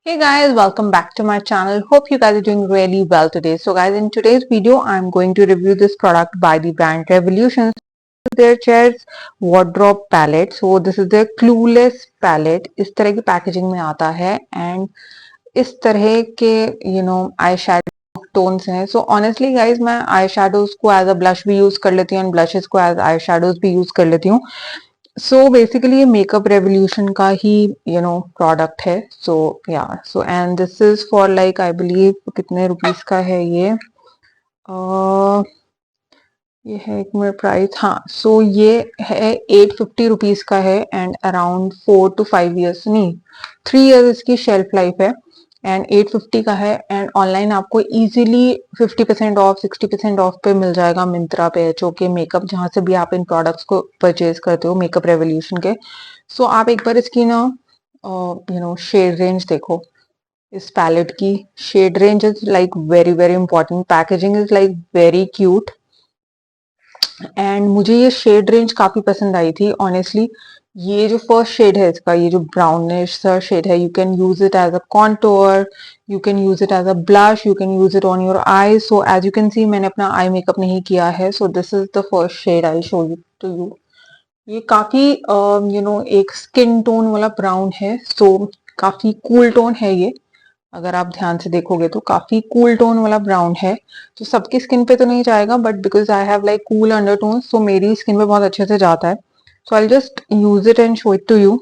Hey guys, welcome back to my channel. Hope you guys are doing really well today. So guys, in today's video, I'm going to review this product by the brand Revolution. Their chairs wardrobe palette. So this is their clueless palette. इस तरह की packaging में आता है and इस तरह के eye shadow tones हैं. सो ऑनेस्टली गाइज मैं आई शेडोज को एज अ ब्लश भी यूज कर लेती हूँ एंड ब्लशेस को एज आई शेडोज भी यूज कर लेती हूँ. सो बेसिकली ये मेकअप रेवोल्यूशन का ही प्रोडक्ट है. सो या so and this is for like I believe कितने रुपीस का है ये. ये है एक मिनट प्राइस. हाँ, सो ये है 850 रुपीज का है एंड अराउंड 4 to 5 years नहीं 3 years इसकी शेल्फ लाइफ है एंड 850 का है. एंड ऑनलाइन आपको इजीली 50% ऑफ 60% ऑफ पे मिल जाएगा मिंत्रा पे, जो कि मेकअप जहां से भी आप इन प्रोडक्ट्स को परचेज करते हो मेकअप रेवोल्यूशन के. सो आप एक बार इसकी ना शेड रेंज देखो. इस पैलेट की shade range is like very very important. Packaging is like very cute and मुझे ये शेड रेंज काफी पसंद आई थी ऑनेस्टली. ये जो फर्स्ट शेड है इसका, ये जो ब्राउनिश सा शेड है, you can use it as a contour, you can use it as a blush, you can use it on your eye. So as you can see मैंने अपना आई मेकअप नहीं किया है. So this is the first shade I show you to you. ये काफी एक skin tone वाला brown है. सो काफी कूल टोन है ये. अगर आप ध्यान से देखोगे तो काफी कूल टोन वाला ब्राउन है. तो सबकी स्किन पे तो नहीं जाएगा but because I have like cool undertone so मेरी स्किन पे बहुत अच्छे से जाता है. So I just use it and show it to you.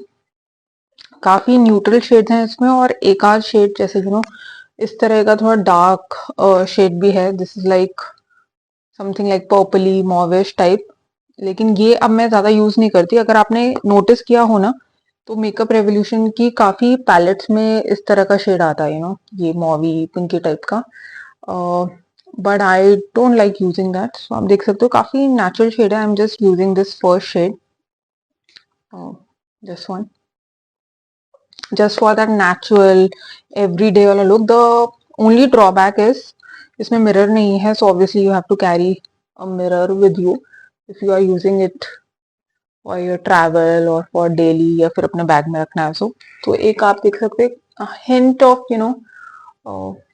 काफी न्यूट्रल शेड्स हैं इसमें और एक आध शेड जैसे इस तरह का थोड़ा डार्क शेड भी है. This is like something like purply mauvish type. लेकिन ये अब मैं ज्यादा यूज नहीं करती. अगर आपने नोटिस किया हो ना तो मेकअप रेवोल्यूशन की काफी पैलेट्स में इस तरह का शेड आता है ये मॉवी पिंकी टाइप का. But I don't like using that. So आप देख सकते हो काफी नेचुरल शेड है. I am just using this first shade, this one, just for that natural everyday वाला look. The only drawback is इसमें mirror नहीं है. So obviously you have to carry a mirror with you if you are using it for your travel or for daily या फिर अपने bag में रखना है. तो एक आप देख सकते हैं हिंट ऑफ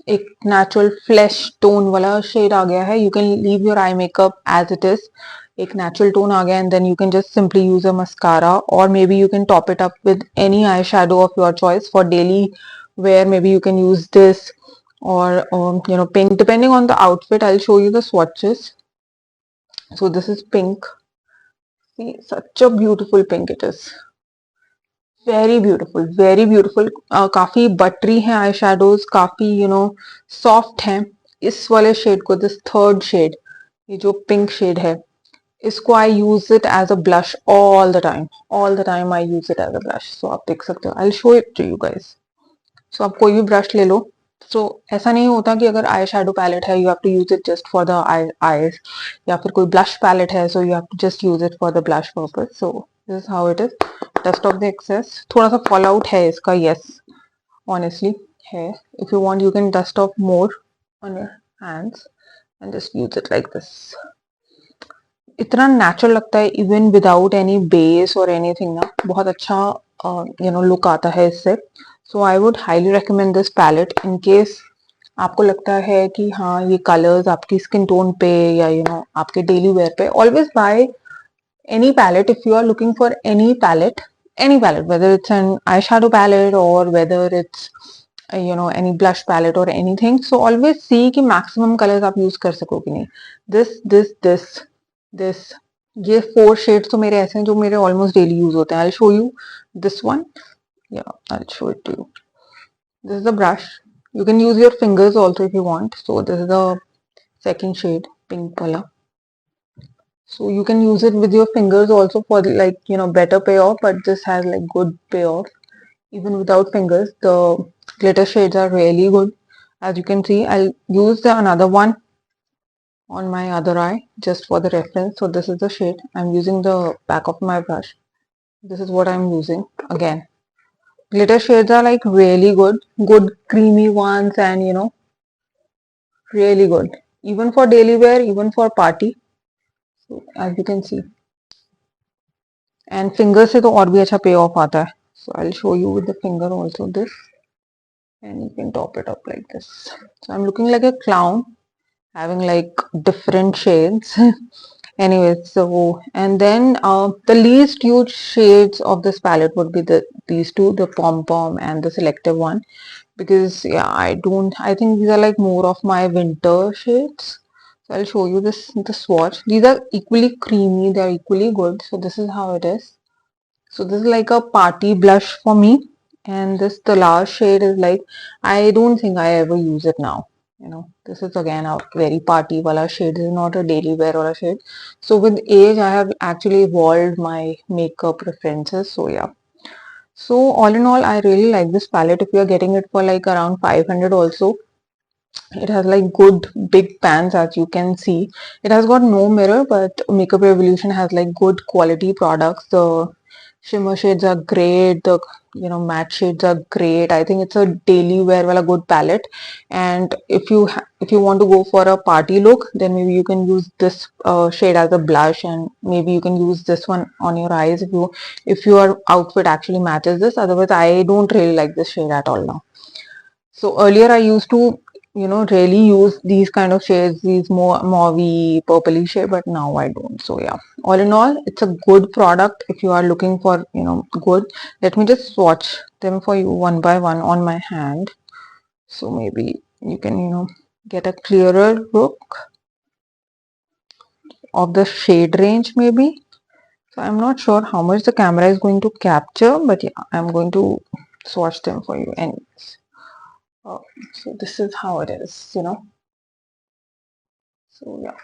एक नेचुरल फ्लैश टोन वाला शेड आ गया है. You can leave your eye makeup as it is. एक नेचुरल टोन आ गया and then you can just simply use a mascara और maybe you can top it up with any eye shadow of your choice for daily wear. Maybe you can use this or pink depending on the outfit. I'll show you the swatches. So this is pink. See, such a beautiful pink it is. Very beautiful, very beautiful. काफी buttery हैं eye shadows, काफी soft हैं. इस वाले shade को, this third shade, ये जो pink shade है, इसको I use it as a blush all the time. All the time I use it as a blush. So आप देख सकते हो. I show it to you guys. So आप कोई भी ब्रश ले लो. सो ऐसा नहीं होता कि अगर आई शेडो पैलेट है you have to use it just for the eyes, या फिर कोई ब्लश पैलेट है so you have to just use it for the blush purpose. So this is how it is. Dust off the excess. थोड़ा सा fall out है इसका, yes honestly है. If you want you can dust off more on your hands and just use it like this. इतना natural लगता है even without any base और anything ना. बहुत अच्छा लुक आता है इससे. So I would highly recommend this palette in case आपको लगता है कि हाँ ये कलर्स आपकी स्किन टोन पे या आपके डेली वेयर पे. Always buy any palette if you are looking for any palette, whether it's an eyeshadow palette or whether it's any blush palette or anything. So always see कि maximum colors आप use कर सको कि नहीं. this ये 4 shades तो मेरे ऐसे हैं जो मेरे almost daily use होते हैं. I'll show you this one. Yeah, I'll show it to you. This is the brush. You can use your fingers also if you want. So this is the second shade, pink color. So you can use it with your fingers also for like better payoff, but this has like good payoff even without fingers. The glitter shades are really good. As you can see, I'll use another one on my other eye just for the reference. So this is the shade. I'm using the back of my brush. This is what I'm using. Again, glitter shades are like really good creamy ones, and really good even for daily wear, even for party. So as you can see, and finger से तो और भी अच्छा पे of आता है. So I'll show you with the finger also this, and you can top it up like this. So I'm looking like a clown, having like different shades. Anyways, so and then the least used shades of this palette would be these two, the Pom Pom and the Selective one, because yeah, I think these are like more of my winter shades. So I'll show you the swatch. These are equally creamy, they're equally good. So this is how it is. So this is like a party blush for me, and this the last shade is like, I don't think I ever use it now. You know, this is again a very party wala shade. This is not a daily wear wala shade. So with age, I have actually evolved my makeup preferences. So yeah. So all in all, I really like this palette. If you are getting it for like around 500 also, it has like good big pans, as you can see. It has got no mirror, but Makeup Revolution has like good quality products. The shimmer shades are great. The matte shades are great. I think it's a daily wear well a good palette. And if you want to go for a party look, then maybe you can use this shade as a blush, and maybe you can use this one on your eyes if your outfit actually matches this. Otherwise, I don't really like this shade at all now. So earlier I used to, really use these kind of shades, these more mauvey, purpley shade, but now I don't. So yeah, all in all, it's a good product if you are looking for, good. Let me just swatch them for you one by one on my hand. So maybe you can, get a clearer look of the shade range maybe. So I'm not sure how much the camera is going to capture, but yeah, I'm going to swatch them for you anyways. So this is how it is, So yeah,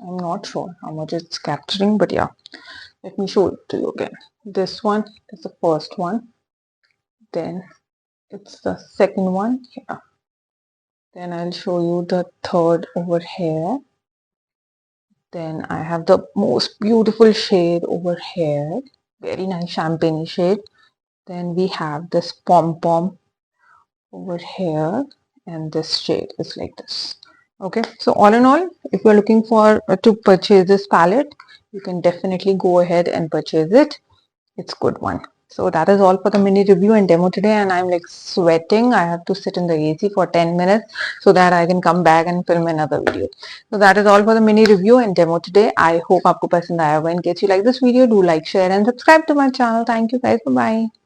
I'm not sure how much it's capturing, but yeah, let me show it to you again. This one is the first one, then it's the second one here. Then I'll show you the third over here. Then I have the most beautiful shade over here, very nice champagne shade. Then we have this Pom Pom over here, and this shade is like this. Okay, so all in all, if you're looking for to purchase this palette, you can definitely go ahead and purchase it. It's good one. So that is all for the mini review and demo today, and I'm like sweating. I have to sit in the AC for 10 minutes so that I can come back and film another video. So that is all for the mini review and demo today. I hope आपको पसंद आया होगा. In case you like this video, do like, share and subscribe to my channel. Thank you guys. Bye bye.